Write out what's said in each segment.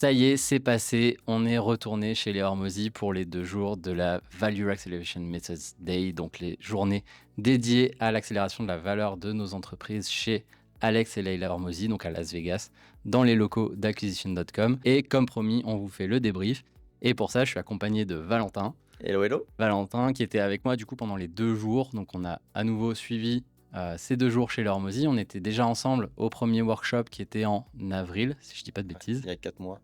Ça y est, c'est passé. On est retourné chez les Hormozy pour les 2 jours de la Value Acceleration Methods Day, donc les journées dédiées à l'accélération de la valeur de nos entreprises chez Alex et Leila Hormozy, donc à Las Vegas, dans les locaux d'acquisition.com. Et comme promis, on vous fait le débrief. Et pour ça, je suis accompagné de Valentin. Hello, hello. Valentin qui était avec moi du coup pendant les 2 jours. Donc on a à nouveau suivi ces 2 jours chez les Hormozy. On était déjà ensemble au premier workshop qui était en avril, si je dis pas de bêtises. Il y a 4 mois.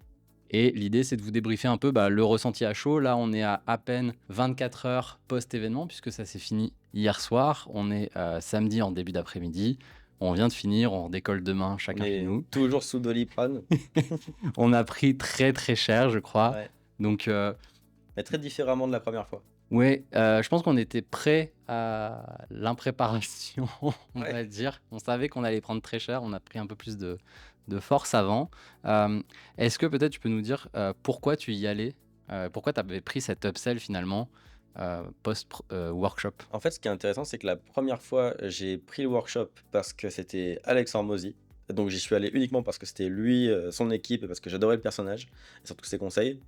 Et l'idée, c'est de vous débriefer un peu le ressenti à chaud. Là, on est à peine 24 heures post-événement, puisque ça s'est fini hier soir. On est samedi en début d'après-midi. On vient de finir, on décolle demain, On chacun chez est nous. toujours sous Doliprane. On a pris très très cher, je crois. Ouais, Donc, mais très différemment de la première fois. ouais, je pense qu'on était prêt à l'impréparation, on Ouais. va dire. On savait qu'on allait prendre très cher. On a pris un peu plus de force avant. Est-ce que peut-être tu peux nous dire pourquoi tu y allais, pourquoi tu avais pris cet upsell finalement post-workshop? En fait, ce qui est intéressant, c'est que la première fois, j'ai pris le workshop parce que c'était Alex Hormozy. Donc j'y suis allé uniquement parce que c'était lui, son équipe et parce que j'adorais le personnage et surtout ses conseils.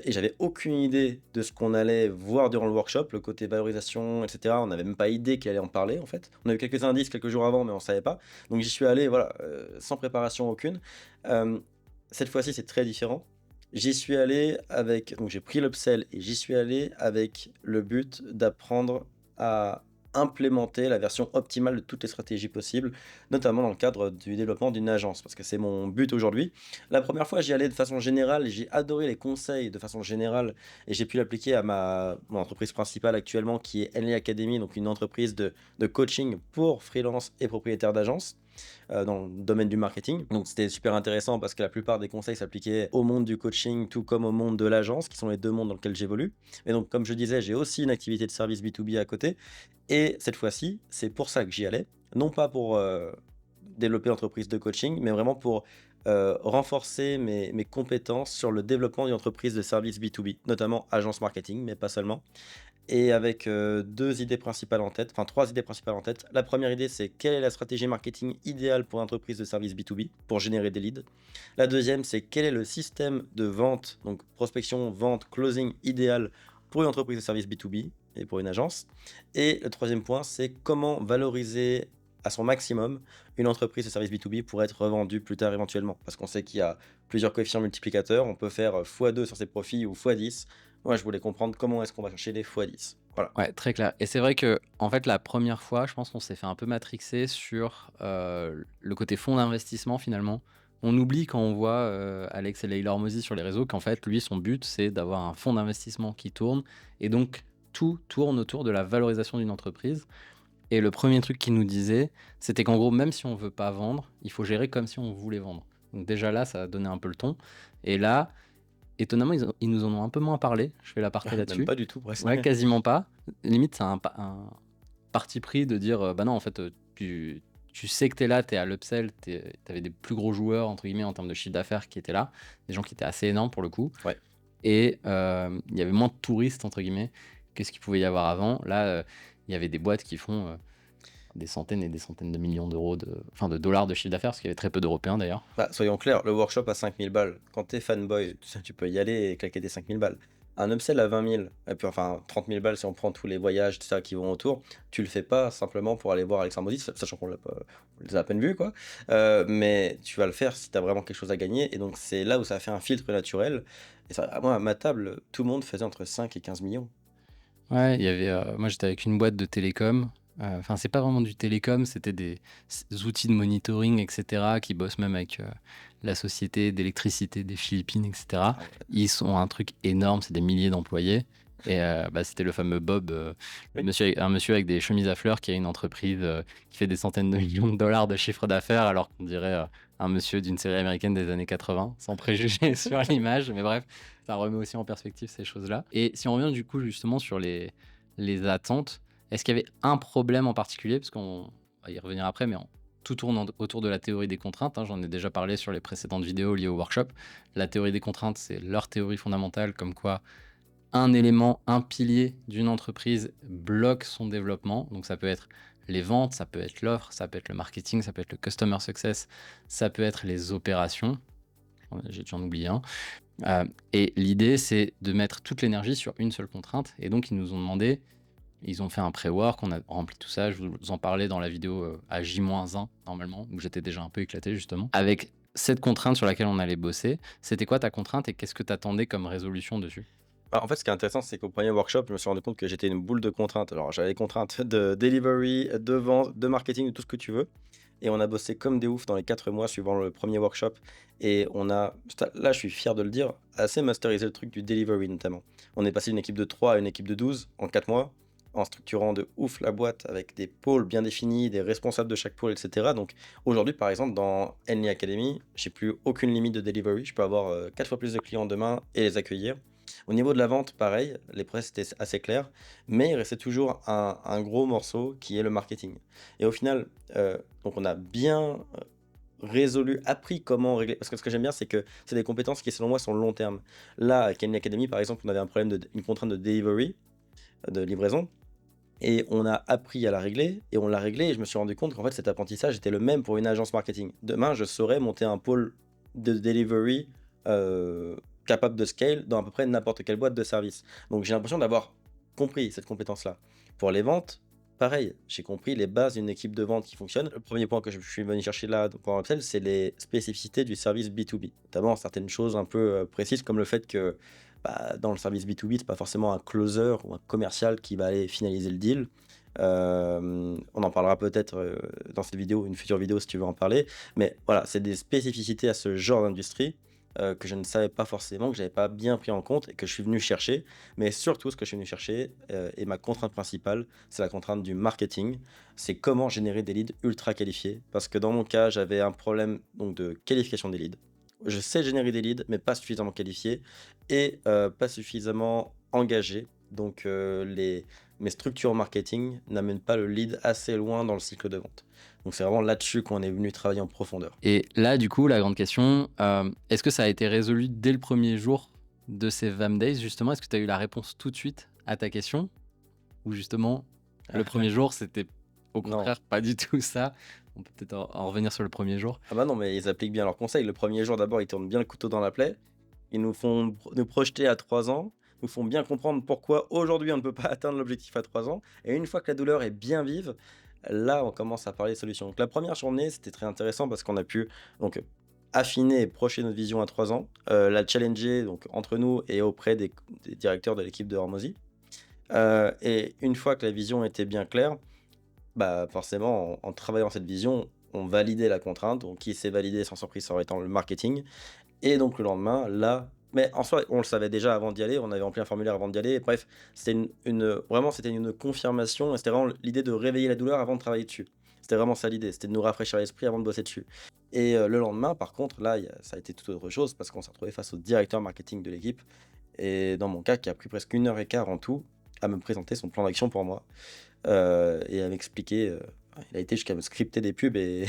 Et j'avais aucune idée de ce qu'on allait voir durant le workshop, le côté valorisation et cetera. On n'avait même pas idée qu'il allait en parler, en fait. On a eu quelques indices quelques jours avant, mais on savait pas. Donc j'y suis allé, voilà, sans préparation aucune. Hem, Cette fois-ci, c'est très différent. J'y suis allé avec donc j'ai pris l'upsell et j'y suis allé avec le but d'apprendre à implémenter la version optimale de toutes les stratégies possibles, notamment dans le cadre du développement d'une agence, parce que c'est mon but aujourd'hui. La première fois, j'y allais de façon générale et j'ai adoré les conseils de façon générale et j'ai pu l'appliquer à mon entreprise principale actuellement qui est Henley Academy, donc une entreprise de coaching pour freelance et propriétaires d'agence dans le domaine du marketing. Donc c'était super intéressant parce que la plupart des conseils s'appliquaient au monde du coaching, tout comme au monde de l'agence, qui sont les deux mondes dans lesquels j'évolue. Et donc, comme je disais, j'ai aussi une activité de service B2B à côté. Et cette fois-ci, c'est pour ça que j'y allais. Non pas pour développer l'entreprise de coaching, mais vraiment pour renforcer mes compétences sur le développement d'une entreprise de service B2B, notamment agence marketing, mais pas seulement. Et avec 2 idées principales en tête, enfin 3 idées principales en tête. La première idée, c'est quelle est la stratégie marketing idéale pour une entreprise de service B2B pour générer des leads. La deuxième, c'est quel est le système de vente, donc prospection, vente, closing idéal pour une entreprise de service B2B et pour une agence. Et le troisième point, c'est comment valoriser à son maximum une entreprise de service B2B pour être revendue plus tard éventuellement. Parce qu'on sait qu'il y a plusieurs coefficients multiplicateurs, on peut faire x2 sur ses profits ou x10. Moi, je voulais comprendre comment est-ce qu'on va chercher les x10. Voilà. Ouais, très clair. Et c'est vrai que en fait, la première fois, je pense qu'on s'est fait un peu matrixer sur le côté fonds d'investissement finalement. On oublie quand on voit Alex et Leila Hormozy sur les réseaux qu'en fait, lui, son but, c'est d'avoir un fonds d'investissement qui tourne. Et donc, tout tourne autour de la valorisation d'une entreprise. Et le premier truc qu'il nous disait, c'était qu'en gros, même si on veut pas vendre, il faut gérer comme si on voulait vendre. Donc déjà là, ça a donné un peu le ton. Et là, étonnamment, ils nous en ont un peu moins parlé. Je fais l'aparté Même là-dessus. pas du tout, presque. Ouais, quasiment pas. Limite, c'est un parti pris de dire, bah non, en fait, tu sais que t'es là, t'es à l'upsell, t'avais des plus gros joueurs, entre guillemets, en termes de chiffre d'affaires qui étaient là, des gens qui étaient assez énormes pour le coup. Ouais. Et il y avait moins de touristes, entre guillemets, que ce qu'il pouvait y avoir avant. Là, il y avait des boîtes qui font des centaines et des centaines de millions d'euros, enfin de dollars de chiffre d'affaires, parce qu'il y avait très peu d'Européens d'ailleurs. Bah, soyons clairs, le workshop à 5000 balles, quand t'es fanboy, tu peux y aller et claquer des 5000 balles. Un upsell à 20 000, et puis enfin 30 000 balles si on prend tous les voyages, tout ça qui vont autour, tu le fais pas simplement pour aller voir Alexandre Maudit, sachant qu'on on les a à peine vus, quoi. Mais tu vas le faire si t'as vraiment quelque chose à gagner, et donc c'est là où ça fait un filtre naturel. Et ça, moi, à ma table, tout le monde faisait entre 5 et 15 millions. Ouais, il y avait, moi j'étais avec une boîte de télécom. Enfin, c'est pas vraiment du télécom, c'était des outils de monitoring, etc., qui bossent même avec la société d'électricité des Philippines, etc. Ah ouais. Ils sont un truc énorme, c'est des milliers d'employés. Et c'était le fameux Bob, Oui. un monsieur avec des chemises à fleurs qui a une entreprise qui fait des centaines de millions de dollars de chiffre d'affaires, alors qu'on dirait un monsieur d'une série américaine des années 80, sans préjuger sur l'image. Mais bref, ça remet aussi en perspective ces choses-là. Et si on revient du coup justement sur les attentes, est-ce qu'il y avait un problème en particulier? Parce qu'on va y revenir après, mais tout tourne autour de la théorie des contraintes, hein. J'en ai déjà parlé sur les précédentes vidéos liées au workshop. La théorie des contraintes, c'est leur théorie fondamentale, comme quoi un élément, un pilier d'une entreprise bloque son développement. Donc ça peut être les ventes, ça peut être l'offre, ça peut être le marketing, ça peut être le customer success, ça peut être les opérations. j'en oublie un. Et l'idée, c'est de mettre toute l'énergie sur une seule contrainte. Et donc, ils nous ont demandé, ils ont fait un pré-work, on a rempli tout ça. Je vous en parlais dans la vidéo à J-1, normalement, où j'étais déjà un peu éclaté, justement. Avec cette contrainte sur laquelle on allait bosser, c'était quoi ta contrainte et qu'est-ce que tu attendais comme résolution dessus? Bah, en fait, ce qui est intéressant, c'est qu'au premier workshop, je me suis rendu compte que j'étais une boule de contraintes. Alors, j'avais les contraintes de delivery, de vente, de marketing, de tout ce que tu veux. Et on a bossé comme des oufs dans les 4 mois suivant le premier workshop. Et on a, là, je suis fier de le dire, assez masterisé le truc du delivery notamment. On est passé d'une équipe de 3 à une équipe de 12 en 4 mois, en structurant de ouf la boîte avec des pôles bien définis, des responsables de chaque pôle, etc. Donc aujourd'hui, par exemple, dans Henley Academy, j'ai plus aucune limite de delivery. Je peux avoir 4 fois plus de clients demain et les accueillir. Au niveau de la vente, pareil, les process étaient assez clairs, mais il restait toujours un gros morceau qui est le marketing. Et au final, donc on a bien résolu, appris comment régler. Parce que ce que j'aime bien, c'est que c'est des compétences qui, selon moi, sont long terme. Là, à Kenny Academy, par exemple, on avait un problème une contrainte de delivery, de livraison, et on a appris à la régler, et on l'a réglé, et je me suis rendu compte qu'en fait, cet apprentissage était le même pour une agence marketing. Demain, je saurais monter un pôle de delivery euh, capable de scale dans à peu près n'importe quelle boîte de service. Donc j'ai l'impression d'avoir compris cette compétence-là. Pour les ventes, pareil, j'ai compris les bases d'une équipe de vente qui fonctionne. Le premier point que je suis venu chercher là pour Upsell, c'est les spécificités du service B2B. Notamment certaines choses un peu précises comme le fait que bah, dans le service B2B, c'est pas forcément un closer ou un commercial qui va aller finaliser le deal. On en parlera peut-être dans cette vidéo, une future vidéo si tu veux en parler. Mais voilà, c'est des spécificités à ce genre d'industrie que je ne savais pas forcément, que j'avais pas bien pris en compte et que je suis venu chercher. Mais surtout, ce que je suis venu chercher, et ma contrainte principale, c'est la contrainte du marketing. C'est comment générer des leads ultra qualifiés. Parce que dans mon cas, j'avais un problème donc, de qualification des leads. Je sais générer des leads, mais pas suffisamment qualifiés et pas suffisamment engagés. Donc mes structures marketing n'amènent pas le lead assez loin dans le cycle de vente. Donc c'est vraiment là-dessus qu'on est venu travailler en profondeur. Et là, du coup, la grande question, est-ce que ça a été résolu dès le premier jour de ces VAM Days, justement? Est-ce que tu as eu la réponse tout de suite à ta question? Ou justement, le premier jour, c'était au Non. contraire pas du tout ça? On peut peut-être en revenir sur le premier jour. Ah bah non, mais ils appliquent bien leurs conseils. Le premier jour, d'abord, ils tournent bien le couteau dans la plaie. Ils nous font nous projeter à 3 ans, nous font bien comprendre pourquoi aujourd'hui on ne peut pas atteindre l'objectif à 3 ans. Et une fois que la douleur est bien vive, là, on commence à parler solutions. Donc la première journée, c'était très intéressant parce qu'on a pu donc affiner et projeter notre vision à 3 ans, la challenger donc entre nous et auprès des directeurs de l'équipe de Hormozy. Et une fois que la vision était bien claire, bah, forcément, en travaillant cette vision, on validait la contrainte, donc qui s'est validé sans surprise, ça aurait été le marketing. Et donc le lendemain, là, mais en soi, on le savait déjà avant d'y aller, on avait rempli un formulaire avant d'y aller. Et bref, c'était vraiment, c'était une confirmation. Et c'était vraiment l'idée de réveiller la douleur avant de travailler dessus. C'était vraiment ça l'idée, c'était de nous rafraîchir l'esprit avant de bosser dessus. Et le lendemain, par contre, là, ça a été tout autre chose parce qu'on s'est retrouvé face au directeur marketing de l'équipe. Et dans mon cas, qui a pris presque 1 heure et quart en tout à me présenter son plan d'action pour moi et à m'expliquer. Il a été jusqu'à me scripter des pubs et,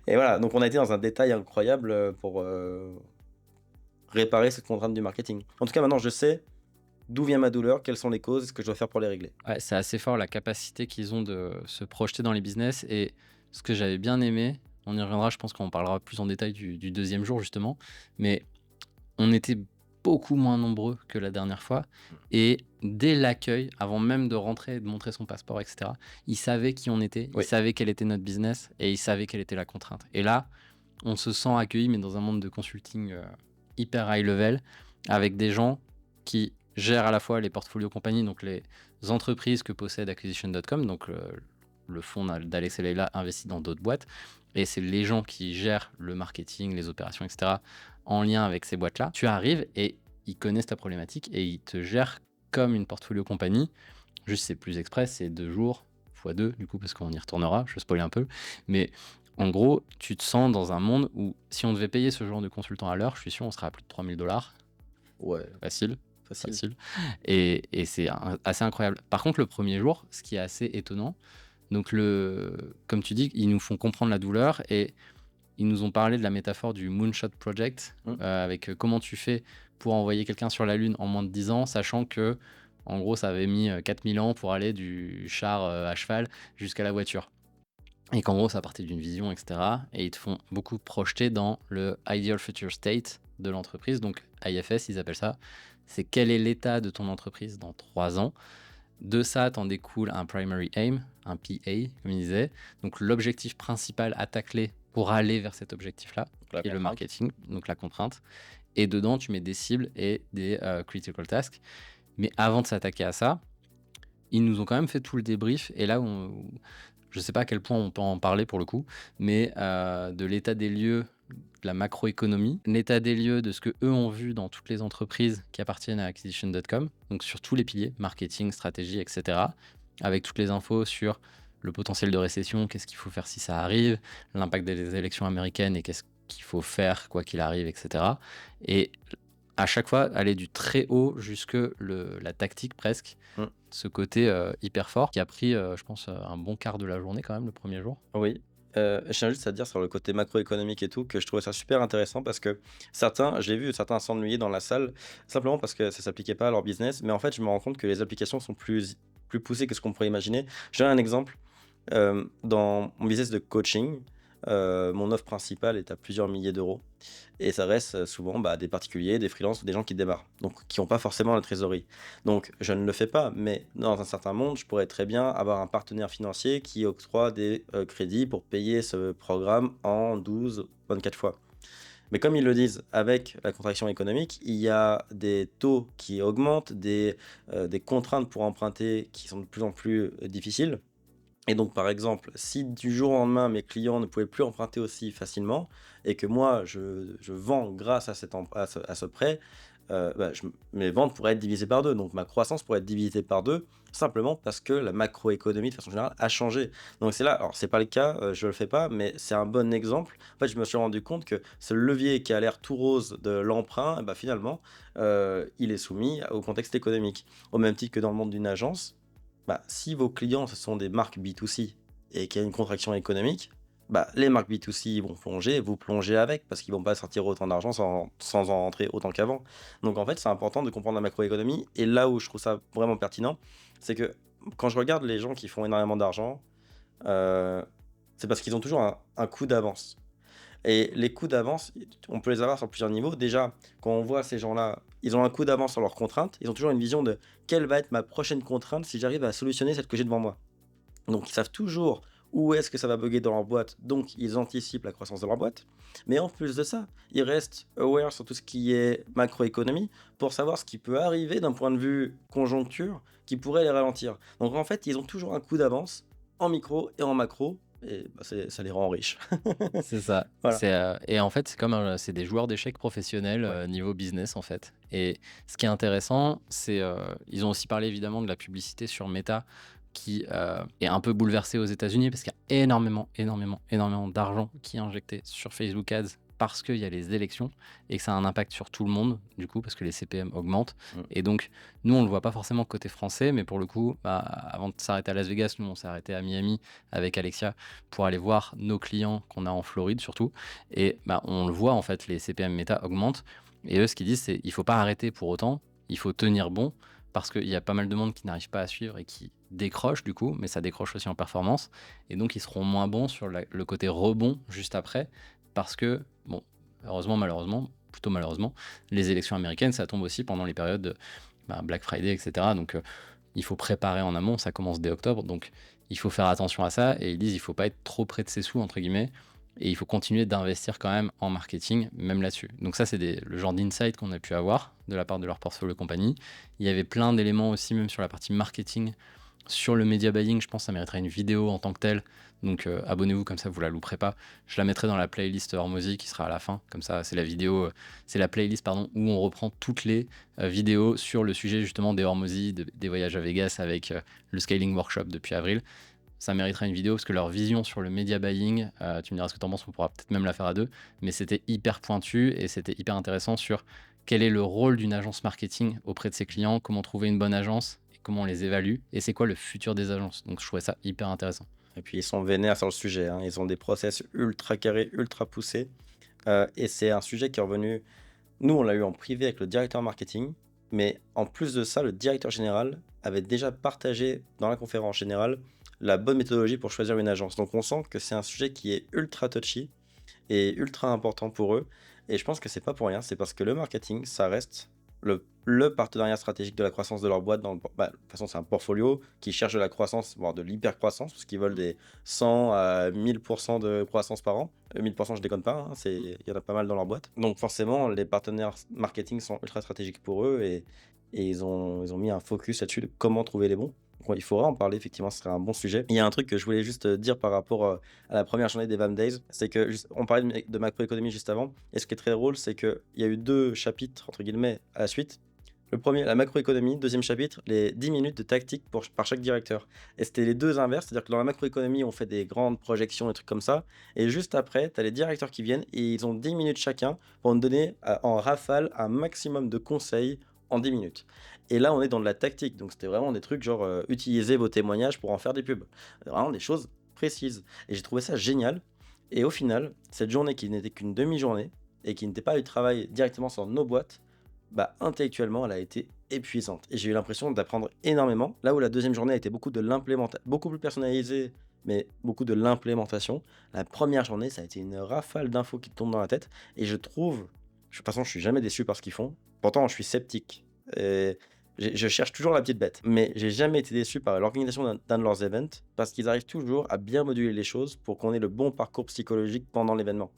et voilà. Donc on a été dans un détail incroyable pour réparer cette contrainte du marketing. En tout cas, maintenant je sais d'où vient ma douleur, quelles sont les causes, ce que je dois faire pour les régler. Ouais, c'est assez fort la capacité qu'ils ont de se projeter dans les business. Et ce que j'avais bien aimé, on y reviendra, je pense qu'on parlera plus en détail du deuxième jour justement, mais on était beaucoup moins nombreux que la dernière fois. Et dès l'accueil, avant même de rentrer et de montrer son passeport, etc., ils savaient qui on était, ils Oui. savaient quel était notre business et ils savaient quelle était la contrainte. Et là, on se sent accueilli, mais dans un monde de consulting hyper high level, avec des gens qui gèrent à la fois les portfolios compagnies, donc les entreprises que possède Acquisition.com, donc le fonds d'Alex et Leila investi dans d'autres boîtes, et c'est les gens qui gèrent le marketing, les opérations, etc., en lien avec ces boîtes-là. Tu arrives et ils connaissent ta problématique et ils te gèrent comme une portfolio compagnie. Juste, c'est plus express, c'est 2 jours, fois 2, du coup, parce qu'on y retournera, je spoil un peu. Mais en gros, tu te sens dans un monde où si on devait payer ce genre de consultant à l'heure, je suis sûr, on serait à plus de 3000 $. Ouais, Facile, facile. facile. Et c'est assez incroyable. Par contre, le premier jour, ce qui est assez étonnant, donc comme tu dis, ils nous font comprendre la douleur et ils nous ont parlé de la métaphore du Moonshot Project, avec comment tu fais pour envoyer quelqu'un sur la Lune en moins de 10 ans, sachant que, en gros, ça avait mis 4000 ans pour aller du char à cheval jusqu'à la voiture. et qu'en gros, ça partait d'une vision, et cetera, et ils te font beaucoup projeter dans le ideal future state de l'entreprise. Donc IFS, ils appellent ça. C'est quel est l'état de ton entreprise dans 3 ans. De ça, t'en découle un primary aim, un PA, comme il disait. Donc l'objectif principal à tacler pour aller vers cet objectif-là, Donc la qui est le contrainte. marketing, donc la contrainte. Et dedans, tu mets des cibles et des critical tasks. Mais avant de s'attaquer à ça, ils nous ont quand même fait tout le débrief. Et là, je ne sais pas à quel point on peut en parler pour le coup, mais de l'état des lieux de la macroéconomie, l'état des lieux de ce que eux ont vu dans toutes les entreprises qui appartiennent à acquisition.com, donc sur tous les piliers, marketing, stratégie, etc., avec toutes les infos sur le potentiel de récession, qu'est-ce qu'il faut faire si ça arrive, l'impact des élections américaines et qu'est-ce qu'il faut faire quoi qu'il arrive, etc. Et à chaque fois, aller du très haut jusque la tactique presque, Mmh. ce côté hyper fort qui a pris, je pense, un bon quart de la journée quand même le premier jour. Oui, je tiens juste à dire sur le côté macroéconomique et tout, que je trouvais ça super intéressant parce que j'ai vu certains s'ennuyer dans la salle, simplement parce que ça s'appliquait pas à leur business. Mais en fait, je me rends compte que les applications sont plus poussées que ce qu'on pourrait imaginer. Je donne un exemple, dans mon business de coaching, mon offre principale est à plusieurs milliers d'euros et ça reste, souvent, bah, des particuliers, des freelances ou des gens qui démarrent, donc qui ont pas forcément la trésorerie. Donc je ne le fais pas, mais dans un certain monde, je pourrais très bien avoir un partenaire financier qui octroie des, crédits pour payer ce programme en 12, 24 fois. Mais comme ils le disent, avec la contraction économique, il y a des taux qui augmentent, des contraintes pour emprunter qui sont de plus en plus, difficiles. Et donc, par exemple, si du jour au lendemain, mes clients ne pouvaient plus emprunter aussi facilement et que moi, je vends grâce à, à ce prêt, bah, mes ventes pourraient être divisées par deux. Donc, ma croissance pourrait être divisée par deux, simplement parce que la macroéconomie, de façon générale, a changé. Donc, c'est là, alors, c'est pas le cas, je le fais pas, mais c'est un bon exemple. En fait, je me suis rendu compte que ce levier qui a l'air tout rose de l'emprunt, eh ben, finalement, il est soumis au contexte économique. Au même titre que dans le monde d'une agence, bah, si vos clients, ce sont des marques B2C et qu'il y a une contraction économique, bah, les marques B2C vont plonger, vous plongez avec parce qu'ils vont pas sortir autant d'argent sans en rentrer autant qu'avant. Donc en fait, c'est important de comprendre la macroéconomie. Et là où je trouve ça vraiment pertinent, c'est que quand je regarde les gens qui font énormément d'argent, euh, c'est parce qu'ils ont toujours un coup d'avance. Et les coups d'avance, on peut les avoir sur plusieurs niveaux. Déjà, quand on voit ces gens-là, ils ont un coup d'avance sur leurs contraintes. Ils ont toujours une vision de quelle va être ma prochaine contrainte si j'arrive à solutionner celle que j'ai devant moi. Donc, ils savent toujours où est-ce que ça va bugger dans leur boîte. Donc, ils anticipent la croissance de leur boîte. Mais en plus de ça, ils restent aware sur tout ce qui est macroéconomie pour savoir ce qui peut arriver d'un point de vue conjoncture qui pourrait les ralentir. Donc, en fait, ils ont toujours un coup d'avance en micro et en macro. Et bah, ça les rend riches. C'est ça. Voilà. Et en fait, c'est des joueurs d'échecs professionnels Ouais. niveau business en fait. Et ce qui est intéressant, c'est ils ont aussi parlé évidemment de la publicité sur Meta qui est un peu bouleversée aux États-Unis parce qu'il y a énormément, énormément, énormément d'argent qui est injecté sur Facebook Ads parce qu'il y a les élections et que ça a un impact sur tout le monde du coup parce que les CPM augmentent. Mm. Et donc nous on le voit pas forcément côté français, mais pour le coup, bah, avant de s'arrêter à Las Vegas, nous on s'est arrêté à Miami avec Alexia pour aller voir nos clients qu'on a en Floride surtout. Et bah, on le voit en fait, les CPM méta augmentent. Et eux, ce qu'ils disent, c'est il faut pas arrêter pour autant, il faut tenir bon parce qu'il y a pas mal de monde qui n'arrive pas à suivre et qui décroche du coup, mais ça décroche aussi en performance. Et donc ils seront moins bons sur le côté rebond juste après parce que, bon, heureusement, malheureusement, plutôt malheureusement, les élections américaines, ça tombe aussi pendant les périodes de Black Friday, etc. Donc il faut préparer en amont, ça commence dès octobre, donc il faut faire attention à ça. Et ils disent il faut pas être trop près de ses sous, entre guillemets, et il faut continuer d'investir quand même en marketing, même là-dessus. Donc ça, c'est le genre d'insight qu'on a pu avoir de la part de leur portfolio compagnie. Il y avait plein d'éléments aussi, même sur la partie marketing, sur le media buying. Je pense que ça mériterait une vidéo en tant que telle. Donc abonnez-vous, comme ça vous la louperez pas. Je la mettrai dans la playlist Hormozy qui sera à la fin. Comme ça, c'est la vidéo, c'est la playlist pardon, où on reprend toutes les vidéos sur le sujet justement des Hormozy, des voyages à Vegas avec le scaling workshop depuis avril. Ça mériterait une vidéo parce que leur vision sur le media buying, tu me diras ce que tu en penses, on pourra peut-être même la faire à deux, mais c'était hyper pointu et c'était hyper intéressant sur quel est le rôle d'une agence marketing auprès de ses clients, comment trouver une bonne agence et comment on les évalue et c'est quoi le futur des agences. Donc je trouvais ça hyper intéressant. Et puis ils sont vénères sur le sujet, hein. Ils ont des process ultra carrés, ultra poussés. Et c'est un sujet qui est revenu. Nous, on l'a eu en privé avec le directeur marketing, mais en plus de ça, le directeur général avait déjà partagé dans la conférence générale la bonne méthodologie pour choisir une agence. Donc on sent que c'est un sujet qui est ultra touchy et ultra important pour eux. Et je pense que c'est pas pour rien, c'est parce que le marketing, ça reste le partenariat stratégique de la croissance de leur boîte. De toute façon, c'est un portfolio qui cherche de la croissance, voire de l'hyper-croissance, parce qu'ils veulent des 100 à 1000% de croissance par an. 1000%, je déconne pas, hein, il y en a pas mal dans leur boîte. Donc forcément, les partenaires marketing sont ultra stratégiques pour eux et ils ont mis un focus là-dessus de comment trouver les bons. Donc, ouais, il faudra en parler, effectivement, ce serait un bon sujet. Il y a un truc que je voulais juste dire par rapport à la première journée des VAM Days, c'est que on parlait de macroéconomie juste avant, et ce qui est très drôle, c'est qu'il y a eu 2 chapitres, entre guillemets, à la suite. Le premier, la macroéconomie, deuxième chapitre, les 10 minutes de tactique par chaque directeur. Et c'était les deux inverses, c'est-à-dire que dans la macroéconomie, on fait des grandes projections, des trucs comme ça, et juste après, tu as les directeurs qui viennent, et ils ont 10 minutes chacun pour nous donner en rafale un maximum de conseils en 10 minutes. Et là, on est dans de la tactique, donc c'était vraiment des trucs genre utiliser vos témoignages pour en faire des pubs. Vraiment des choses précises. Et j'ai trouvé ça génial. Et au final, cette journée qui n'était qu'une demi-journée et qui n'était pas du travail directement sur nos boîtes, bah, intellectuellement, elle a été épuisante. Et j'ai eu l'impression d'apprendre énormément. Là où la deuxième journée a été beaucoup de l'implémentation, beaucoup plus personnalisée, mais beaucoup de l'implémentation. La première journée, ça a été une rafale d'infos qui te tombent dans la tête. Et je trouve, de toute façon, je suis jamais déçu par ce qu'ils font. Pourtant, je suis sceptique. Et je cherche toujours la petite bête. Mais j'ai jamais été déçu par l'organisation d'un de leurs events parce qu'ils arrivent toujours à bien moduler les choses pour qu'on ait le bon parcours psychologique pendant l'événement.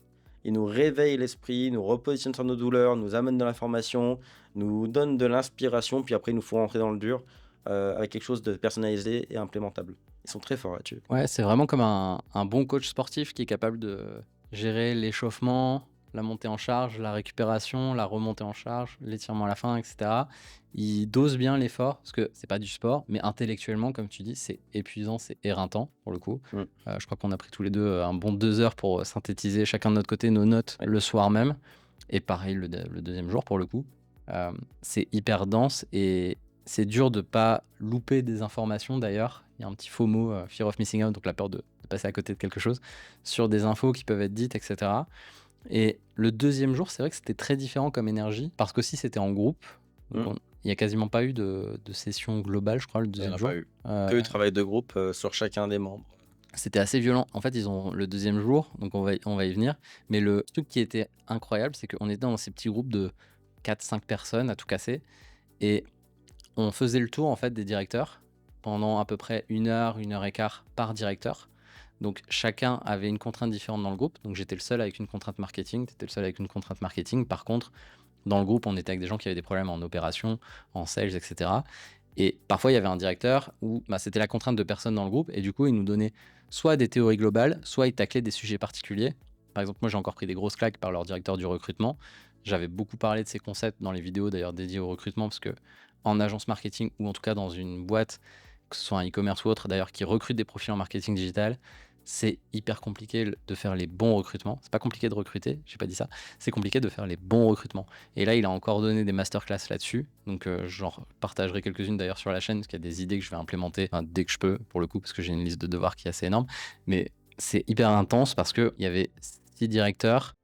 Ils nous réveillent l'esprit, nous repositionnent sur nos douleurs, nous amènent de l'information, nous donnent de l'inspiration, puis après, ils nous font rentrer dans le dur avec quelque chose de personnalisé et implémentable. Ils sont très forts là-dessus. Ouais, c'est vraiment comme un bon coach sportif qui est capable de gérer l'échauffement, la montée en charge, la récupération, la remontée en charge, l'étirement à la fin, etc. Il dose bien l'effort, parce que c'est pas du sport, mais intellectuellement, comme tu dis, c'est épuisant, c'est éreintant pour le coup. Mm. Je crois qu'on a pris tous les deux un bon 2 heures pour synthétiser chacun de notre côté nos notes Ouais. le soir même. Et pareil le deuxième jour pour le coup. C'est hyper dense et c'est dur de pas louper des informations d'ailleurs. Il y a un petit faux mot, fear of missing out, donc la peur de passer à côté de quelque chose, sur des infos qui peuvent être dites, etc. Et le deuxième jour, c'est vrai que c'était très différent comme énergie, parce qu'aussi c'était en groupe. Donc Mm. il n'y a quasiment pas eu de session globale, je crois, le Il n'y en deuxième a jour. pas eu. Que du travail de groupe sur chacun des membres. C'était assez violent. En fait, ils ont le deuxième jour, donc on va y venir. Mais le truc qui était incroyable, c'est qu'on était dans ces petits groupes de 4-5 personnes à tout casser. Et on faisait le tour en fait des directeurs pendant à peu près 1 heure et quart par directeur. Donc chacun avait une contrainte différente dans le groupe. Donc j'étais le seul avec une contrainte marketing, tu étais le seul avec une contrainte marketing. Par contre, dans le groupe, on était avec des gens qui avaient des problèmes en opération, en sales, etc. Et parfois, il y avait un directeur où c'était la contrainte de personne dans le groupe. Et du coup, il nous donnait soit des théories globales, soit il taclait des sujets particuliers. Par exemple, moi, j'ai encore pris des grosses claques par leur directeur du recrutement. J'avais beaucoup parlé de ces concepts dans les vidéos d'ailleurs dédiées au recrutement, parce que en agence marketing, ou en tout cas dans une boîte, que ce soit un e-commerce ou autre d'ailleurs, qui recrute des profils en marketing digital, c'est hyper compliqué de faire les bons recrutements. C'est pas compliqué de recruter, j'ai pas dit ça. C'est compliqué de faire les bons recrutements. Et là, il a encore donné des masterclass là-dessus. Donc, j'en partagerai quelques-unes d'ailleurs sur la chaîne, parce qu'il y a des idées que je vais implémenter dès que je peux, pour le coup, parce que j'ai une liste de devoirs qui est assez énorme. Mais c'est hyper intense parce qu'il y avait 6 directeurs.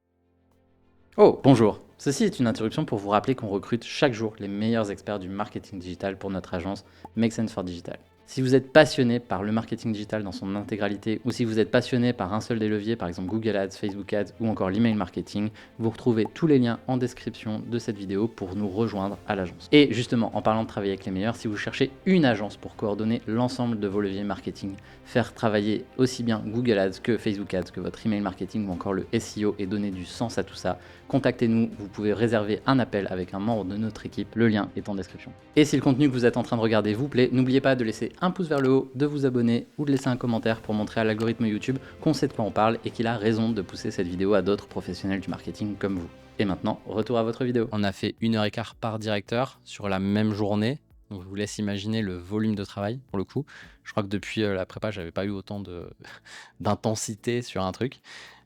Oh, bonjour. Ceci est une interruption pour vous rappeler qu'on recrute chaque jour les meilleurs experts du marketing digital pour notre agence Make Sense for Digital. Si vous êtes passionné par le marketing digital dans son intégralité, ou si vous êtes passionné par un seul des leviers, par exemple Google Ads, Facebook Ads ou encore l'email marketing, vous retrouvez tous les liens en description de cette vidéo pour nous rejoindre à l'agence. Et justement, en parlant de travailler avec les meilleurs, si vous cherchez une agence pour coordonner l'ensemble de vos leviers marketing, faire travailler aussi bien Google Ads que Facebook Ads, que votre email marketing ou encore le SEO et donner du sens à tout ça, contactez-nous, vous pouvez réserver un appel avec un membre de notre équipe, le lien est en description. Et si le contenu que vous êtes en train de regarder vous plaît, n'oubliez pas de laisser un pouce vers le haut, de vous abonner ou de laisser un commentaire pour montrer à l'algorithme YouTube qu'on sait de quoi on parle et qu'il a raison de pousser cette vidéo à d'autres professionnels du marketing comme vous. Et maintenant, retour à votre vidéo. On a fait 1 heure et quart par directeur sur la même journée. Donc je vous laisse imaginer le volume de travail pour le coup. Je crois que depuis la prépa, j'avais pas eu autant d'intensité sur un truc.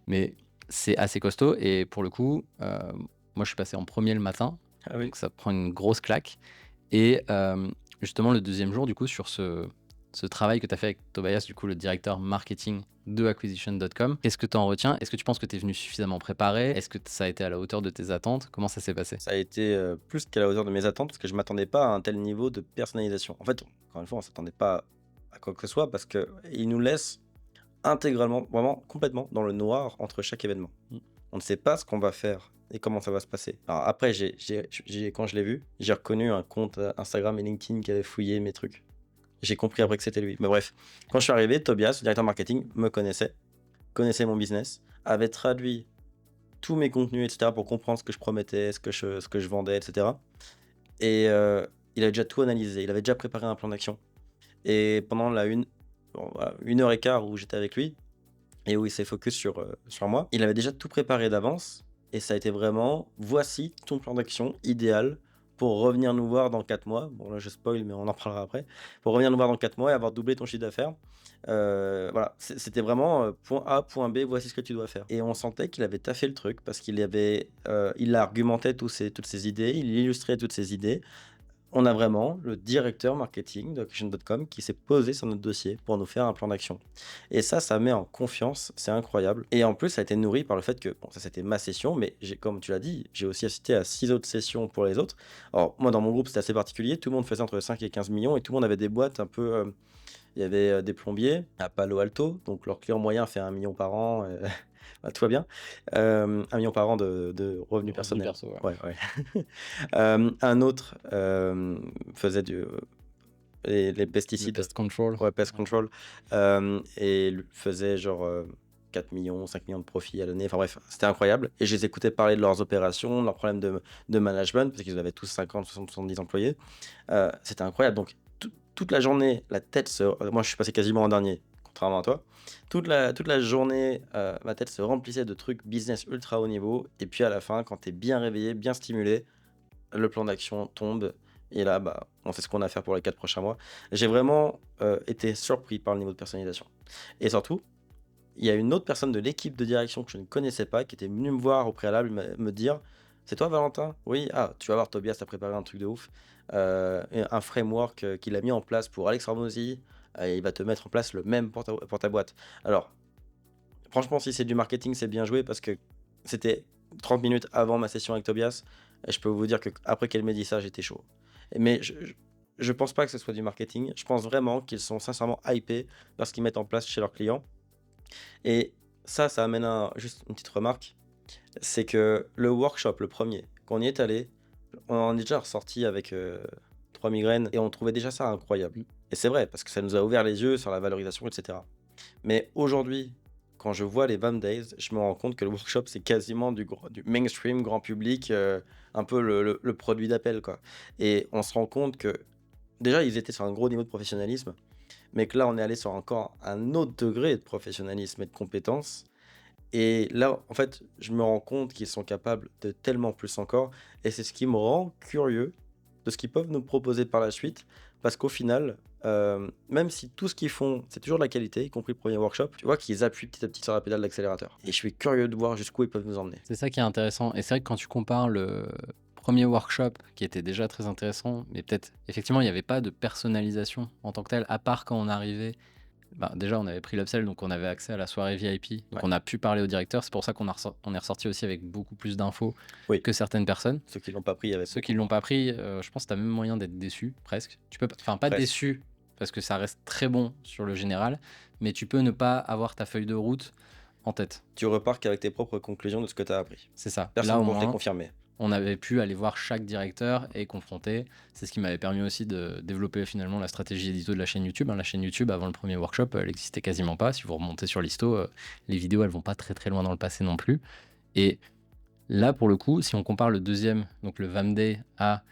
Mais c'est assez costaud. Et pour le coup, moi je suis passé en premier le matin. Ah oui. Donc ça prend une grosse claque. Et justement, le deuxième jour, du coup, sur ce travail que tu as fait avec Tobias, du coup, le directeur marketing de acquisition.com, qu'est-ce que tu en retiens? Est-ce que tu penses que tu es venu suffisamment préparé? Est-ce que ça a été à la hauteur de tes attentes? Comment ça s'est passé? Ça a été plus qu'à la hauteur de mes attentes parce que je m'attendais pas à un tel niveau de personnalisation. En fait, encore une fois, on s'attendait pas à quoi que ce soit parce qu'il nous laisse intégralement, vraiment complètement dans le noir entre chaque événement. Mm. On ne sait pas ce qu'on va faire et comment ça va se passer. Alors après, quand je l'ai vu, j'ai reconnu un compte Instagram et LinkedIn qui avait fouillé mes trucs. J'ai compris après que c'était lui. Mais bref, quand je suis arrivé, Tobias, le directeur marketing, me connaissait mon business, avait traduit tous mes contenus, etc., pour comprendre ce que je promettais, ce que je vendais, etc. Et il avait déjà tout analysé, il avait déjà préparé un plan d'action. Et pendant voilà, 1 heure et quart où j'étais avec lui, et où il s'est focus sur moi, il avait déjà tout préparé d'avance. Et ça a été vraiment, voici ton plan d'action idéal pour revenir nous voir dans 4 mois. Bon, là, je spoil, mais on en parlera après. Pour revenir nous voir dans 4 mois et avoir doublé ton chiffre d'affaires. Voilà, c'était vraiment point A, point B, voici ce que tu dois faire. Et on sentait qu'il avait taffé le truc parce il argumentait toutes ses idées, il illustrait toutes ses idées. On a vraiment le directeur marketing de Occasion.com qui s'est posé sur notre dossier pour nous faire un plan d'action. Et ça met en confiance, c'est incroyable. Et en plus, ça a été nourri par le fait que, bon, ça c'était ma session, mais comme tu l'as dit, j'ai aussi assisté à 6 autres sessions pour les autres. Alors, moi, dans mon groupe, c'était assez particulier. Tout le monde faisait entre 5 et 15 millions et tout le monde avait des boîtes un peu. Il y avait des plombiers à Palo Alto, donc leur client moyen fait 1 million par an. Bah, tout va bien. 1 million par an de revenus personnels. Perso, ouais. Ouais. Un autre faisait les pesticides. Pest control. Ouais, pest control. Et faisait genre 4 millions, 5 millions de profits à l'année. Enfin bref, c'était incroyable. Et je les écoutais parler de leurs opérations, de leurs problèmes de management, parce qu'ils avaient tous 50, 60, 70 employés. C'était incroyable. Donc, toute la journée, moi, je suis passé quasiment en dernier, contrairement à toi. Toute la journée, ma tête se remplissait de trucs business ultra haut niveau. Et puis à la fin, quand tu es bien réveillé, bien stimulé, le plan d'action tombe. Et là, bah, on sait ce qu'on a à faire pour les 4 prochains mois. J'ai vraiment été surpris par le niveau de personnalisation. Et surtout, il y a une autre personne de l'équipe de direction que je ne connaissais pas qui était venue me voir au préalable, me dire: c'est toi Valentin? Oui, ah, tu vas voir, Tobias t'a préparé un truc de ouf. Un framework qu'il a mis en place pour Alex Hormozy. Il va te mettre en place le même pour ta boîte. Alors, franchement, si c'est du marketing, c'est bien joué parce que c'était 30 minutes avant ma session avec Tobias. Et je peux vous dire qu'après qu'elle m'ait dit ça, j'étais chaud. Mais je pense pas que ce soit du marketing. Je pense vraiment qu'ils sont sincèrement hypés par ce qu'ils mettent en place chez leurs clients. Et ça amène juste une petite remarque. C'est que le workshop, le premier, quand on y est allé, on en est déjà ressorti avec 3 migraines et on trouvait déjà ça incroyable. Et c'est vrai, parce que ça nous a ouvert les yeux sur la valorisation, etc. Mais aujourd'hui, quand je vois les VAM Days, je me rends compte que le workshop, c'est quasiment du mainstream, grand public, un peu le produit d'appel, quoi. Et on se rend compte que, déjà, ils étaient sur un gros niveau de professionnalisme, mais que là, on est allé sur encore un autre degré de professionnalisme et de compétences. Et là, en fait, je me rends compte qu'ils sont capables de tellement plus encore. Et c'est ce qui me rend curieux de ce qu'ils peuvent nous proposer par la suite. Parce qu'au final, même si tout ce qu'ils font, c'est toujours de la qualité, y compris le premier workshop, tu vois qu'ils appuient petit à petit sur la pédale d'accélérateur. Et je suis curieux de voir jusqu'où ils peuvent nous emmener. C'est ça qui est intéressant. Et c'est vrai que quand tu compares le premier workshop, qui était déjà très intéressant, mais peut-être, effectivement, il n'y avait pas de personnalisation en tant que telle, à part quand on arrivait. Bah, déjà, on avait pris l'upsell, donc on avait accès à la soirée VIP. Donc Ouais. on a pu parler au directeur. C'est pour ça qu'on est ressorti aussi avec beaucoup plus d'infos Oui. que certaines personnes. Ceux qui l'ont pas pris, il y avait Ceux qui ne l'ont pas pris, je pense que tu as même moyen d'être déçu, presque. Tu peux, enfin, pas Presque. déçu, parce que ça reste très bon sur le général, mais tu peux ne pas avoir ta feuille de route en tête. Tu repars qu'avec tes propres conclusions de ce que tu as appris. C'est ça. Personne Là, au ne peut te les moins, confirmer. on avait pu aller voir chaque directeur et confronter. C'est ce qui m'avait permis aussi de développer finalement la stratégie édito de la chaîne YouTube. La chaîne YouTube, avant le premier workshop, elle n'existait quasiment pas. Si vous remontez sur l'histo, les vidéos, elles vont pas très très loin dans le passé non plus. Et là, pour le coup, si on compare le deuxième, donc le VAM Day, à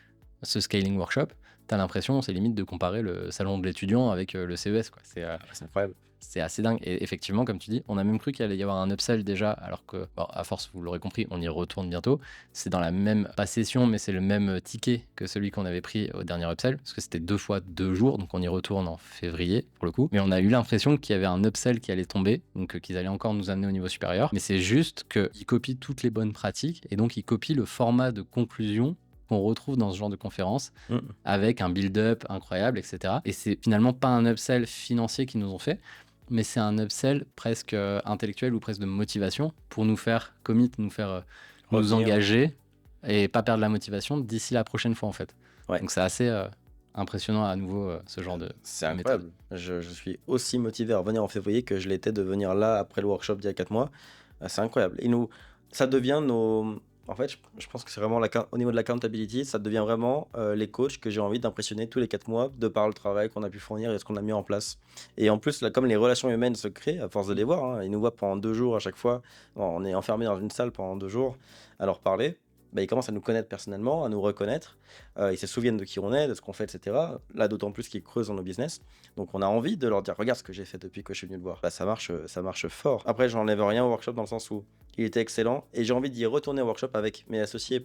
ce Scaling Workshop, tu as l'impression, c'est limite de comparer le salon de l'étudiant avec le CES, quoi. C'est incroyable. C'est assez dingue. Et effectivement, comme tu dis, on a même cru qu'il allait y avoir un upsell déjà, alors que, bon, à force, vous l'aurez compris, on y retourne bientôt. C'est dans la même, pas session, mais c'est le même ticket que celui qu'on avait pris au dernier upsell, parce que c'était 2 fois 2 jours, donc on y retourne en février, pour le coup. Mais on a eu l'impression qu'il y avait un upsell qui allait tomber, donc qu'ils allaient encore nous amener au niveau supérieur. Mais c'est juste qu'ils copient toutes les bonnes pratiques, et donc ils copient le format de conclusion qu'on retrouve dans ce genre de conférence, avec un build-up incroyable, etc. Et c'est finalement pas un upsell financier qu'ils nous ont fait, mais c'est un upsell presque intellectuel ou presque de motivation pour nous faire commit, nous engager et pas perdre la motivation d'ici la prochaine fois, en fait. Ouais. Donc c'est assez impressionnant à nouveau ce genre de C'est méthode. incroyable. Je suis aussi motivé à revenir en février que je l'étais de venir là après le workshop d'il y a 4 mois. C'est incroyable. Ça devient nos. En fait, je pense que c'est vraiment au niveau de l'accountability, ça devient vraiment les coachs que j'ai envie d'impressionner tous les 4 mois de par le travail qu'on a pu fournir et ce qu'on a mis en place. Et en plus, là, comme les relations humaines se créent à force de les voir, hein, ils nous voient pendant 2 jours à chaque fois. Bon, on est enfermé dans une salle pendant 2 jours à leur parler. Bah, ils commencent à nous connaître personnellement, à nous reconnaître. Ils se souviennent de qui on est, de ce qu'on fait, etc. Là, d'autant plus qu'ils creusent dans nos business. Donc, on a envie de leur dire, regarde ce que j'ai fait depuis que je suis venu te voir. Bah, ça marche fort. Après, j'enlève rien au workshop dans le sens où il était excellent et j'ai envie d'y retourner au workshop avec mes associés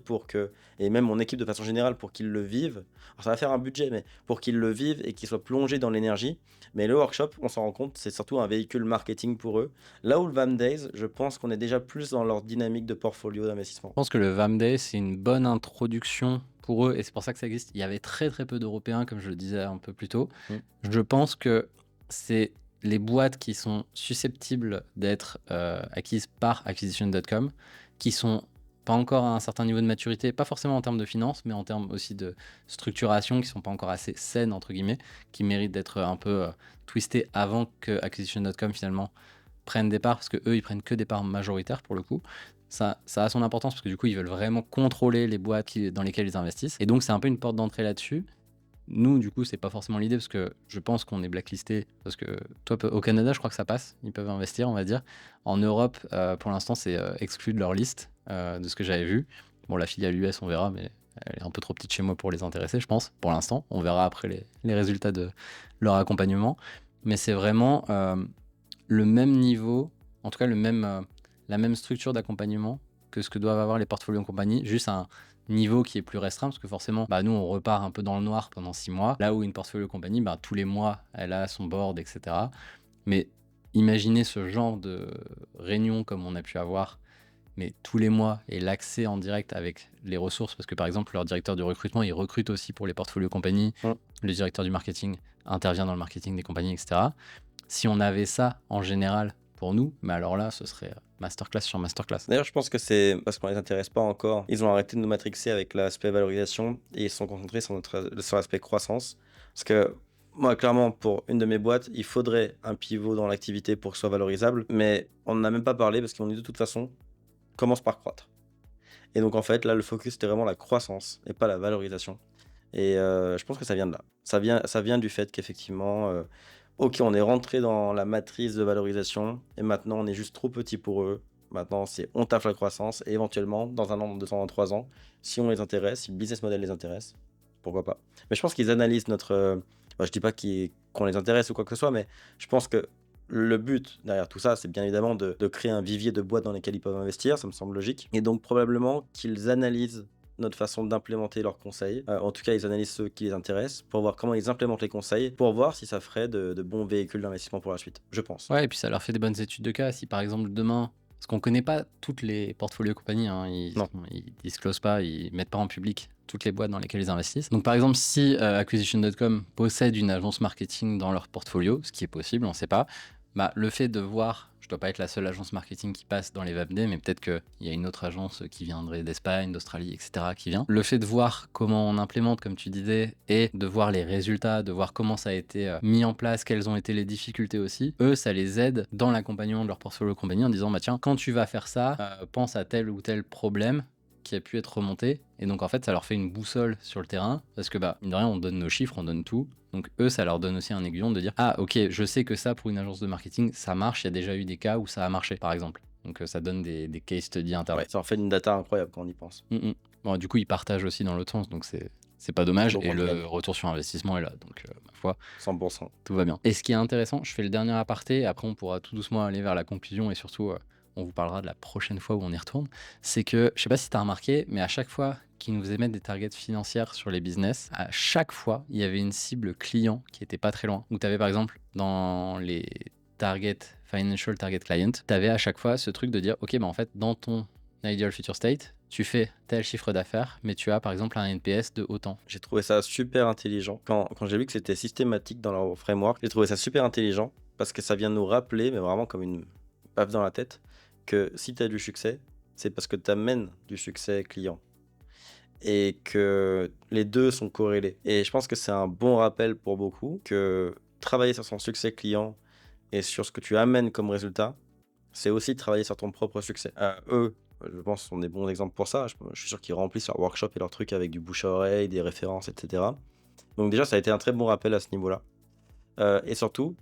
et même mon équipe de façon générale pour qu'ils le vivent. Alors, ça va faire un budget, mais pour qu'ils le vivent et qu'ils soient plongés dans l'énergie. Mais le workshop, on s'en rend compte, c'est surtout un véhicule marketing pour eux. Là où le VAM Days, je pense qu'on est déjà plus dans leur dynamique de portfolio d'investissement. Je pense que le VAM Day, c'est une bonne introduction pour eux et c'est pour ça que ça existe. Il y avait très très peu d'Européens, comme je le disais un peu plus tôt. Mm. Je pense que c'est les boîtes qui sont susceptibles d'être acquises par acquisition.com, qui sont pas encore à un certain niveau de maturité, pas forcément en termes de finances, mais en termes aussi de structuration, qui sont pas encore assez saines, entre guillemets, qui méritent d'être un peu twistées avant que acquisition.com finalement prenne des parts, parce que eux ils prennent que des parts majoritaires pour le coup. Ça a son importance parce que du coup ils veulent vraiment contrôler les boîtes dans lesquelles ils investissent, et donc c'est un peu une porte d'entrée là-dessus. Nous du coup c'est pas forcément l'idée parce que je pense qu'on est blacklisté, parce que toi au Canada je crois que ça passe, ils peuvent investir on va dire. En Europe pour l'instant c'est exclu de leur liste de ce que j'avais vu. Bon, la filiale US on verra, mais elle est un peu trop petite chez moi pour les intéresser je pense pour l'instant. On verra après les résultats de leur accompagnement, mais c'est vraiment le même niveau, en tout cas la même structure d'accompagnement que ce que doivent avoir les portfolios en compagnie, juste un niveau qui est plus restreint, parce que forcément, bah, nous, on repart un peu dans le noir pendant 6 mois, là où une portfolio compagnie, bah, tous les mois, elle a son board, etc. Mais imaginez ce genre de réunion comme on a pu avoir, mais tous les mois, et l'accès en direct avec les ressources, parce que par exemple, leur directeur du recrutement, il recrute aussi pour les portfolios compagnies, le directeur du marketing intervient dans le marketing des compagnies, etc. Si on avait ça en général pour nous, mais alors là, ce serait masterclass sur masterclass. D'ailleurs, je pense que c'est parce qu'on les intéresse pas encore. Ils ont arrêté de nous matrixer avec l'aspect valorisation et ils se sont concentrés sur l'aspect croissance. Parce que moi, clairement, pour une de mes boîtes, il faudrait un pivot dans l'activité pour que ce soit valorisable. Mais on n'en a même pas parlé parce qu'ils m'ont dit de toute façon, commence par croître. Et donc, en fait, là, le focus, c'était vraiment la croissance et pas la valorisation. Et je pense que ça vient de là. Ça vient du fait qu'effectivement, ok, on est rentré dans la matrice de valorisation et maintenant on est juste trop petit pour eux. Maintenant, c'est on taffe la croissance et éventuellement, dans 1 an, 2 ans, dans 3 ans, si on les intéresse, si le business model les intéresse, pourquoi pas. Mais je pense qu'ils analysent je dis pas qu'on les intéresse ou quoi que ce soit, mais je pense que le but derrière tout ça, c'est bien évidemment de créer un vivier de boîtes dans lesquelles ils peuvent investir, ça me semble logique. Et donc, probablement qu'ils analysent notre façon d'implémenter leurs conseils. En tout cas, ils analysent ceux qui les intéressent pour voir comment ils implémentent les conseils, pour voir si ça ferait de bons véhicules d'investissement pour la suite, je pense. Ouais, et puis ça leur fait des bonnes études de cas. Si par exemple demain, parce qu'on connaît pas toutes les portfolios compagnies, hein, ils disclosent pas, ils mettent pas en public toutes les boîtes dans lesquelles ils investissent. Donc par exemple, si acquisition.com possède une agence marketing dans leur portfolio, ce qui est possible, on sait pas, bah, le fait de voir, je dois pas être la seule agence marketing qui passe dans les VAPD, mais peut-être qu'il y a une autre agence qui viendrait d'Espagne, d'Australie, etc. qui vient. Le fait de voir comment on implémente, comme tu disais, et de voir les résultats, de voir comment ça a été mis en place, quelles ont été les difficultés aussi, eux, ça les aide dans l'accompagnement de leur portfolio compagnie en disant, bah tiens, quand tu vas faire ça, pense à tel ou tel problème qui a pu être remonté, et donc en fait ça leur fait une boussole sur le terrain, parce que bah mine de rien on donne nos chiffres, on donne tout, donc eux ça leur donne aussi un aiguillon de dire ah ok, je sais que ça pour une agence de marketing ça marche, il y a déjà eu des cas où ça a marché par exemple, donc ça donne des case studies internes. Ouais, ça en fait une data incroyable quand on y pense. Bon, du coup ils partagent aussi dans l'autre sens, donc c'est pas dommage, Donc, et on le gagne. retour sur investissement est là, donc ma foi 100%. tout va bien. Et ce qui est intéressant, je fais le dernier aparté, et après on pourra tout doucement aller vers la conclusion, et surtout on vous parlera de la prochaine fois où on y retourne, c'est que, je sais pas si tu as remarqué, mais à chaque fois qu'ils nous émettent des targets financières sur les business, à chaque fois, il y avait une cible client qui était pas très loin. Où tu avais par exemple, dans les financial target client, tu avais à chaque fois ce truc de dire, ok, bah en fait, dans ton ideal future state, tu fais tel chiffre d'affaires, mais tu as par exemple un NPS de autant. J'ai trouvé ça super intelligent. Quand j'ai vu que c'était systématique dans leur framework, j'ai trouvé ça super intelligent parce que ça vient nous rappeler, mais vraiment comme une baffe dans la tête, que si tu as du succès, c'est parce que tu amènes du succès client. et que les deux sont corrélés. Et je pense que c'est un bon rappel pour beaucoup que travailler sur son succès client et sur ce que tu amènes comme résultat, c'est aussi travailler sur ton propre succès. Eux, je pense, sont des bons exemples pour ça. Je suis sûr qu'ils remplissent leur workshop et leurs trucs avec du bouche à oreille, des références, etc. Donc déjà, ça a été un très bon rappel à ce niveau-là. Et surtout,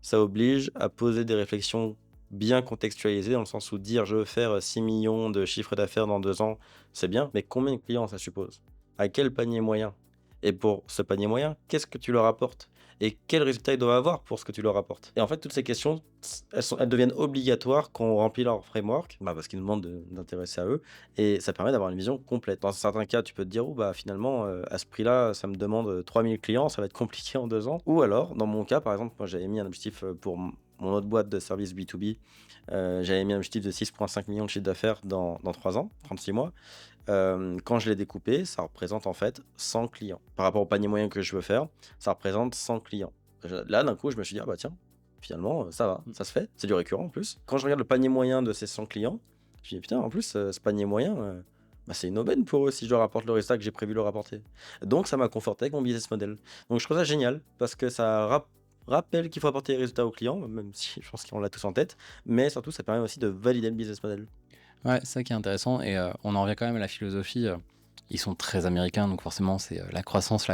ça oblige à poser des réflexions bien contextualisées, dans le sens où dire je veux faire 6 millions de chiffre d'affaires dans 2 ans, c'est bien, mais combien de clients ça suppose? À quel panier moyen? Et pour ce panier moyen, qu'est-ce que tu leur apportes? Et quels résultats ils doivent avoir pour ce que tu leur apportes? Et en fait, toutes ces questions, elles deviennent obligatoires quand on remplit leur framework, parce qu'ils nous demandent d'intéresser à eux, et ça permet d'avoir une vision complète. Dans certains cas, tu peux te dire, oh, bah, finalement, à ce prix-là, ça me demande 3000 clients, ça va être compliqué en 2 ans. Ou alors, dans mon cas, par exemple, moi j'avais mis un objectif pour mon autre boîte de service B2B, j'avais mis un objectif de 6,5 millions de chiffre d'affaires dans 3 ans, 36 mois. Quand je l'ai découpé, ça représente en fait 100 clients. Par rapport au panier moyen que je veux faire, ça représente 100 clients. Là, d'un coup, je me suis dit, ah bah tiens, finalement, ça va, ça se fait, c'est du récurrent en plus. Quand je regarde le panier moyen de ces 100 clients, je me dis, putain, en plus, ce panier moyen, c'est une aubaine pour eux si je leur apporte le résultat que j'ai prévu leur apporter. Donc, ça m'a conforté avec mon business model. Donc, je trouve ça génial parce que ça rappelle qu'il faut apporter les résultats aux clients, même si je pense qu'on l'a tous en tête, mais surtout, ça permet aussi de valider le business model. Ouais, c'est ça qui est intéressant. Et on en revient quand même à la philosophie. Ils sont très américains, donc forcément, c'est la croissance,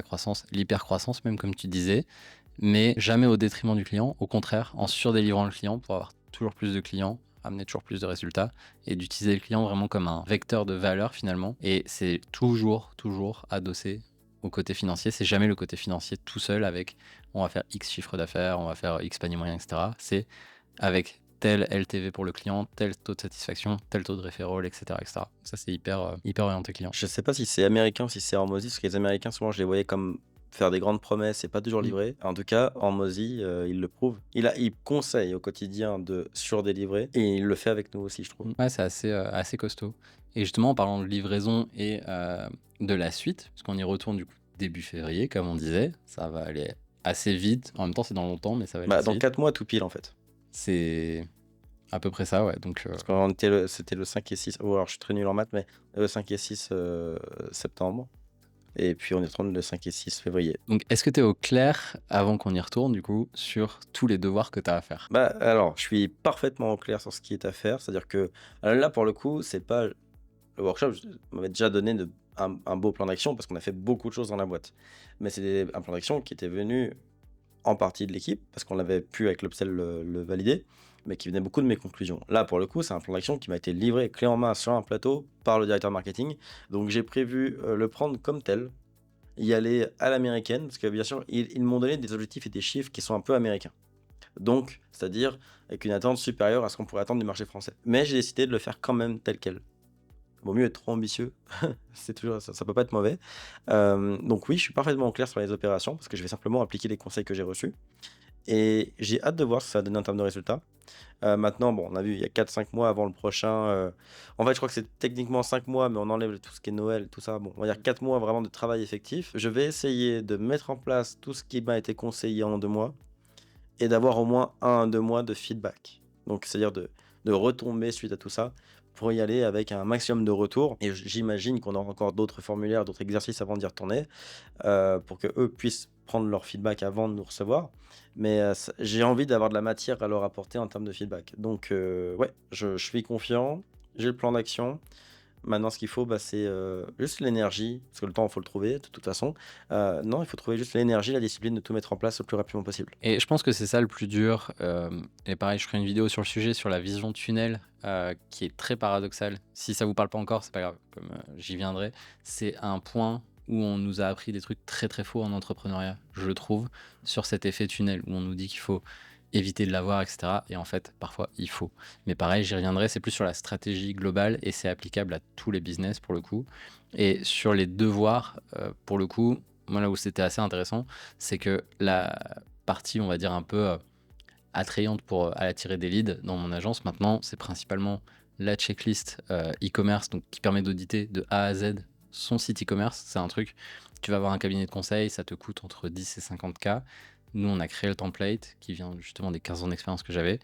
l'hyper-croissance, même comme tu disais, mais jamais au détriment du client. Au contraire, en surdélivrant le client pour avoir toujours plus de clients, amener toujours plus de résultats et d'utiliser le client vraiment comme un vecteur de valeur finalement. Et c'est toujours, toujours adossé au côté financier. C'est jamais le côté financier tout seul avec on va faire X chiffre d'affaires, on va faire X panier moyen, etc. C'est avec tel LTV pour le client, tel taux de satisfaction, tel taux de référol, etc. etc. Ça, c'est hyper orienté client. Je sais pas si c'est américain ou si c'est Hormozy, parce que les Américains, souvent, je les voyais comme faire des grandes promesses et pas toujours livrer. En tout cas, Hormozy, il le prouve. Il conseille au quotidien de surdélivrer et il le fait avec nous aussi, je trouve. Ouais, c'est assez costaud. Et justement, en parlant de livraison et de la suite, parce qu'on y retourne du coup début février, comme on disait, ça va aller assez vite. En même temps, c'est dans longtemps, mais ça va aller assez Dans vite. 4 mois, tout pile, en fait. C'est à peu près ça, ouais. Donc, Parce que c'était le 5 et 6. Oh, alors, je suis très nul en maths, mais le 5 et 6 septembre. Et puis, on est retourne le 5 et 6 février. donc est-ce que tu es au clair, avant qu'on y retourne, du coup, sur tous les devoirs que tu as à faire? Alors, je suis parfaitement au clair sur ce qui est à faire. C'est-à-dire que là, pour le coup, c'est pas le workshop m'avait déjà donné un beau plan d'action parce qu'on a fait beaucoup de choses dans la boîte. Mais c'est un plan d'action qui était venu en partie de l'équipe parce qu'on l'avait pu avec l'Upsell le valider, mais qui venait beaucoup de mes conclusions. Là, pour le coup, c'est un plan d'action qui m'a été livré clé en main sur un plateau par le directeur marketing. Donc, j'ai prévu le prendre comme tel, y aller à l'américaine, parce que bien sûr, ils m'ont donné des objectifs et des chiffres qui sont un peu américains. Donc, c'est-à-dire avec une attente supérieure à ce qu'on pourrait attendre du marché français. Mais j'ai décidé de le faire quand même tel quel. Vaut mieux être trop ambitieux, c'est toujours ça peut pas être mauvais. Donc oui, je suis parfaitement clair sur les opérations parce que je vais simplement appliquer les conseils que j'ai reçus et j'ai hâte de voir ce que ça va donner en termes de résultats. Maintenant, bon, on a vu il y a 4-5 mois avant le prochain, en fait, je crois que c'est techniquement 5 mois, mais on enlève tout ce qui est Noël, tout ça. Bon, on va dire 4 mois vraiment de travail effectif. Je vais essayer de mettre en place tout ce qui m'a été conseillé en 2 mois et d'avoir au moins 1 à 2 mois de feedback. Donc, c'est-à-dire de retomber suite à tout ça pour y aller avec un maximum de retours. Et j'imagine qu'on aura encore d'autres formulaires, d'autres exercices avant d'y retourner pour que eux puissent prendre leur feedback avant de nous recevoir. Mais j'ai envie d'avoir de la matière à leur apporter en termes de feedback. Donc, ouais, je suis confiant, j'ai le plan d'action. Maintenant, ce qu'il faut, c'est juste l'énergie, parce que le temps, il faut le trouver de toute façon. Non, il faut trouver juste l'énergie, la discipline de tout mettre en place le plus rapidement possible. Et je pense que c'est ça le plus dur. Et pareil, je ferai une vidéo sur le sujet, sur la vision tunnel, qui est très paradoxale. Si ça vous parle pas encore, c'est pas grave, comme j'y viendrai. C'est un point où on nous a appris des trucs très très faux en entrepreneuriat, je trouve, sur cet effet tunnel, où on nous dit qu'il faut éviter de l'avoir, etc. Et en fait, parfois, il faut. Mais pareil, j'y reviendrai, c'est plus sur la stratégie globale et c'est applicable à tous les business pour le coup. Et sur les devoirs, pour le coup, moi là où c'était assez intéressant, c'est que la partie, on va dire, un peu attrayante pour attirer des leads dans mon agence, maintenant, c'est principalement la checklist e-commerce, donc qui permet d'auditer de A à Z son site e-commerce. C'est un truc, tu vas avoir un cabinet de conseil, ça te coûte entre 10 et 50K. Nous, on a créé le template qui vient justement des 15 ans d'expérience que j'avais.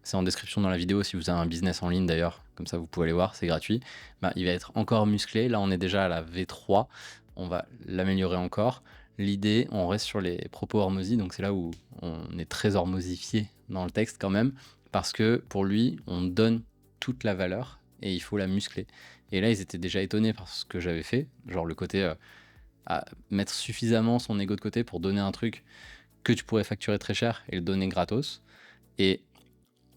c'est en description dans la vidéo si vous avez un business en ligne d'ailleurs, comme ça vous pouvez aller voir, c'est gratuit. Bah, il va être encore musclé. Là, on est déjà à la V3, on va l'améliorer encore. L'idée, on reste sur les propos hormosis, donc c'est là où on est très hormosifié dans le texte quand même, parce que pour lui, on donne toute la valeur et il faut la muscler. Et là, ils étaient déjà étonnés par ce que j'avais fait, genre le côté à mettre suffisamment son ego de côté pour donner un truc que tu pourrais facturer très cher et le donner gratos. Et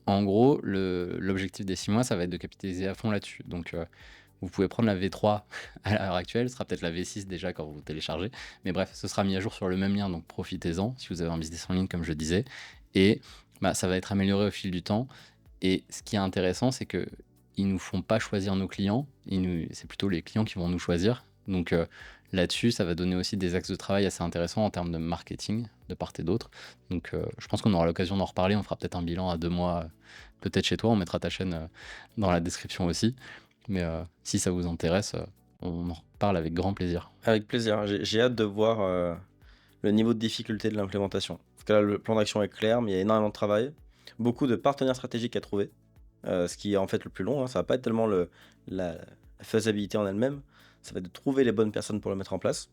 en gros, l'objectif des 6 mois, ça va être de capitaliser à fond là-dessus. Donc, vous pouvez prendre la V3 à l'heure actuelle, ce sera peut-être la V6 déjà quand vous téléchargez. Mais bref, ce sera mis à jour sur le même lien, donc profitez-en si vous avez un business en ligne, comme je disais. Et bah, ça va être amélioré au fil du temps. Et ce qui est intéressant, c'est qu'ils ne nous font pas choisir nos clients, c'est plutôt les clients qui vont nous choisir. Donc là-dessus, ça va donner aussi des axes de travail assez intéressants en termes de marketing, de part et d'autre. Donc je pense qu'on aura l'occasion d'en reparler. On fera peut-être un bilan à 2 mois, peut-être chez toi. On mettra ta chaîne dans la description aussi. Mais si ça vous intéresse, on en reparle avec grand plaisir. Avec plaisir. J'ai hâte de voir le niveau de difficulté de l'implémentation. Parce que là, le plan d'action est clair, mais il y a énormément de travail. Beaucoup de partenaires stratégiques à trouver. Ce qui est en fait le plus long. Hein. Ça va pas être tellement la faisabilité en elle-même. Ça va être de trouver les bonnes personnes pour le mettre en place.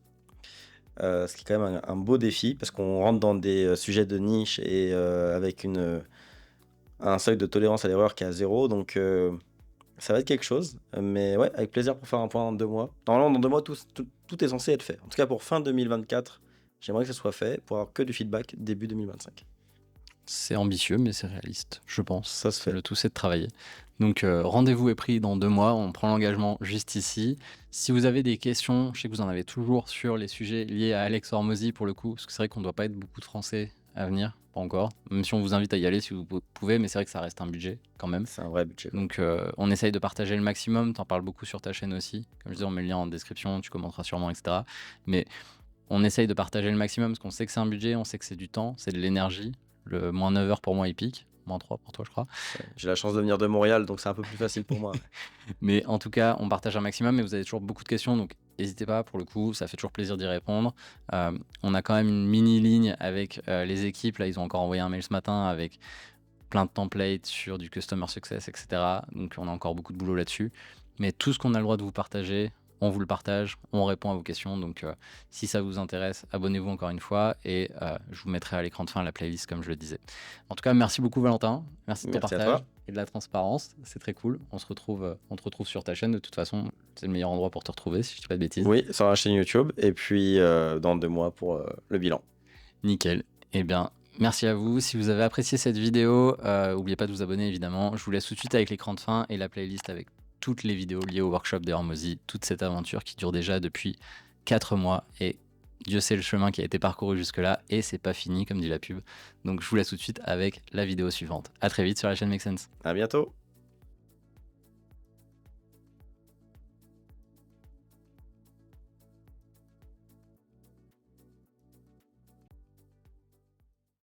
Ce qui est quand même un beau défi parce qu'on rentre dans des sujets de niche et avec un seuil de tolérance à l'erreur qui est à 0. Donc ça va être quelque chose. Mais ouais, avec plaisir pour faire un point en 2 mois. Normalement, dans 2 mois, tout est censé être fait. En tout cas, pour fin 2024, j'aimerais que ça soit fait pour avoir que du feedback début 2025. C'est ambitieux, mais c'est réaliste, je pense. Ça se fait. Le tout, c'est de travailler. Donc, rendez-vous est pris dans 2 mois. On prend l'engagement juste ici. Si vous avez des questions, je sais que vous en avez toujours sur les sujets liés à Alex Hormozy pour le coup, parce que c'est vrai qu'on ne doit pas être beaucoup de Français à venir, pas encore. Même si on vous invite à y aller si vous pouvez, mais c'est vrai que ça reste un budget quand même. C'est un vrai budget. Donc, on essaye de partager le maximum. T'en parles beaucoup sur ta chaîne aussi. Comme je disais, on met le lien en description, tu commenteras sûrement, etc. Mais on essaye de partager le maximum parce qu'on sait que c'est un budget, on sait que c'est du temps, c'est de l'énergie. Le moins 9 heures pour moi, il pique. Moins 3 pour toi, je crois. J'ai la chance de venir de Montréal, donc c'est un peu plus facile pour moi. Mais en tout cas, on partage un maximum, mais vous avez toujours beaucoup de questions, donc n'hésitez pas, pour le coup, ça fait toujours plaisir d'y répondre. On a quand même une mini-ligne avec les équipes, là ils ont encore envoyé un mail ce matin avec plein de templates sur du customer success, etc. Donc on a encore beaucoup de boulot là-dessus. Mais tout ce qu'on a le droit de vous partager, on vous le partage, on répond à vos questions. Donc si ça vous intéresse, abonnez-vous encore une fois et je vous mettrai à l'écran de fin la playlist comme je le disais. En tout cas, merci beaucoup Valentin, merci de ton Merci à partage toi. et de la transparence, c'est très cool. On te retrouve sur ta chaîne, de toute façon, c'est le meilleur endroit pour te retrouver si je dis pas de bêtises. Oui, sur la chaîne YouTube, et puis dans 2 mois pour le bilan. Nickel. Eh bien, merci à vous. Si vous avez apprécié cette vidéo, n'oubliez pas de vous abonner évidemment. Je vous laisse tout de suite avec l'écran de fin et la playlist avec toutes les vidéos liées au workshop de Hormozy, toute cette aventure qui dure déjà depuis 4 mois et Dieu sait le chemin qui a été parcouru jusque-là et c'est pas fini comme dit la pub. Donc je vous laisse tout de suite avec la vidéo suivante. À très vite sur la chaîne Make Sense. À bientôt.